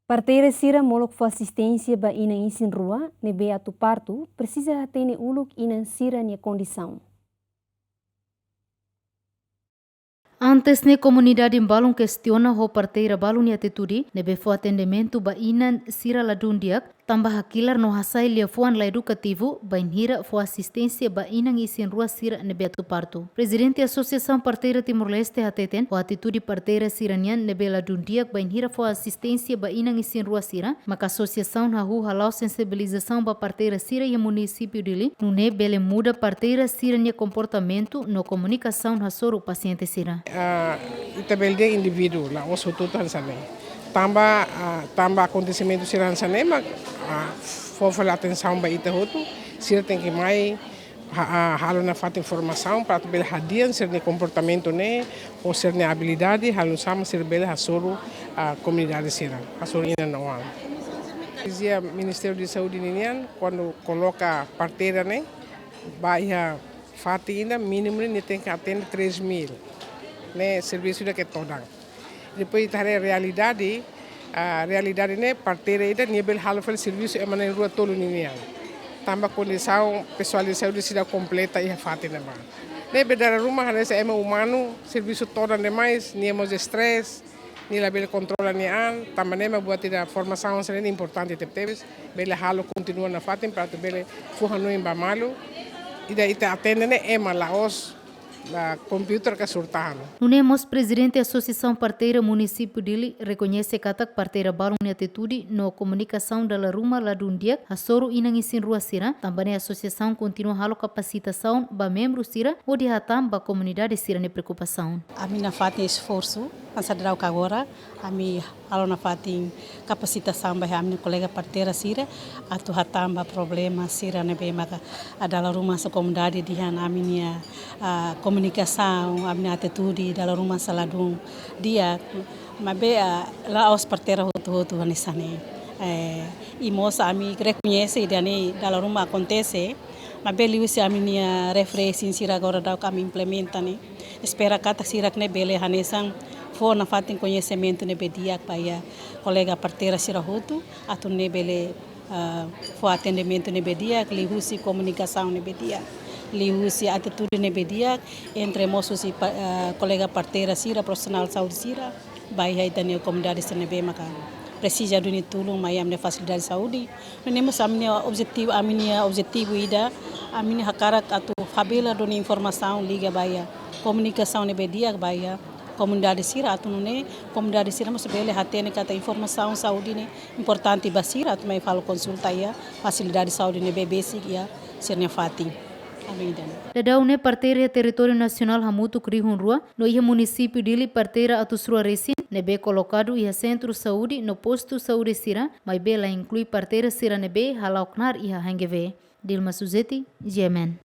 Parteira sira molok for assistência ba ina insin rua, nebe atu parto, precisa atene uluk ina sira nia condição. Antes ne comunidade balung questiona ho parteira balung ni atitude nebe fo atendimento ba inan sira ladundiak tambah hakilar no hasai lia fuan la educativo ba inhira fo assistência ba inang isin rua sira nebe atu parto. Presidente Associação Parteira Timor-Leste hateten ho atitude parteira siranian nebe ladundiak ba inhira fo assistência ba inang isin rua sira, maka associação hahu halau sensibilização ba parteira sira e município dele, nune bele muda parteira sirania comportamento no comunicação hasoro paciente sira. Itabelde indivíduo lá os hututan sana tamba acontecimento siran sana mas fofa atenção ba ita hutu sira tem que mais halo na fata informação para tu bela hadian ser ne comportamento ne ou ser ne habilidade halo sama ser bela hasoro a comunidade sira hasoro ina não dizia Ministério de Saúde ninian quando coloca parteira ne baia fata ainda mínimo ne tem que atender 3.000 né serviço da que toda depois tá a realidade né parteira ainda nível halofel serviço é maneira rua tolo ninguém tamba condição pessoal de saúde sida completa e fácil né mas né bedara rumah nessa é humano serviço toda demais níamos estresse ni label controla ni an tamba né buat tidak formação sendo importante tepes bela halo continua na fatin para tu bela fuha no imba malu ida ita atende né é malaos da computer que surtahan. Nunemos presidente da Associação Parteira Município dele reconhece katak parteira balung ni atitude no comunicação da ruma lá dundiak hasoro inang isin rua sira também a associação continua halo capacitação ba membro sira ou de hatam ba comunidade sira ne preocupação. A minha fatin esforço ansadrau que agora a minha halo na fatin capacitação ba a minha colega parteira sira atu hatam ba problema sira ne be maka adalah rumah sa comunidade di a minha comunicação, a minha atitude dalam rumah saladung dia, mas lá aos parteira hotu anisane, e moça a mim reconhece dia nem dalam rumah acontece, mas beli se a minha referência sira agora dá o caminho implementa né, espera kata sira que ne bele hanesan for na fatin conhecimento ne bedia para colega parteira sira hotu, atu ne bele for atendimento ne bedia, lihusi comunicação ne bedia. Lihusi atitude nebedia entre moços e colega parteira sira profissional saúde sira vai aí também a comunidade senebe maka precisa do nitulo mas a minha facilidade de saúde nós a minha objetivo ida a minha hakara atu fabela do informação liga baia comunicação nebedia baia comunidade sira atu ne comunidade sira mas bele hatene kata informação saúde ne importante basira atu mai falo consulta ia facilidade de saúde nebe basic ia sernya fati. Dadaune parteira território nacional hamutu krihun rua no ia município dele parteira atusrua resin nebe colocado ia centro saúde no posto saúde sira mas bela inclui parteira sira nebe halauknar ia hangeve Dilma Suzeti, Yemen.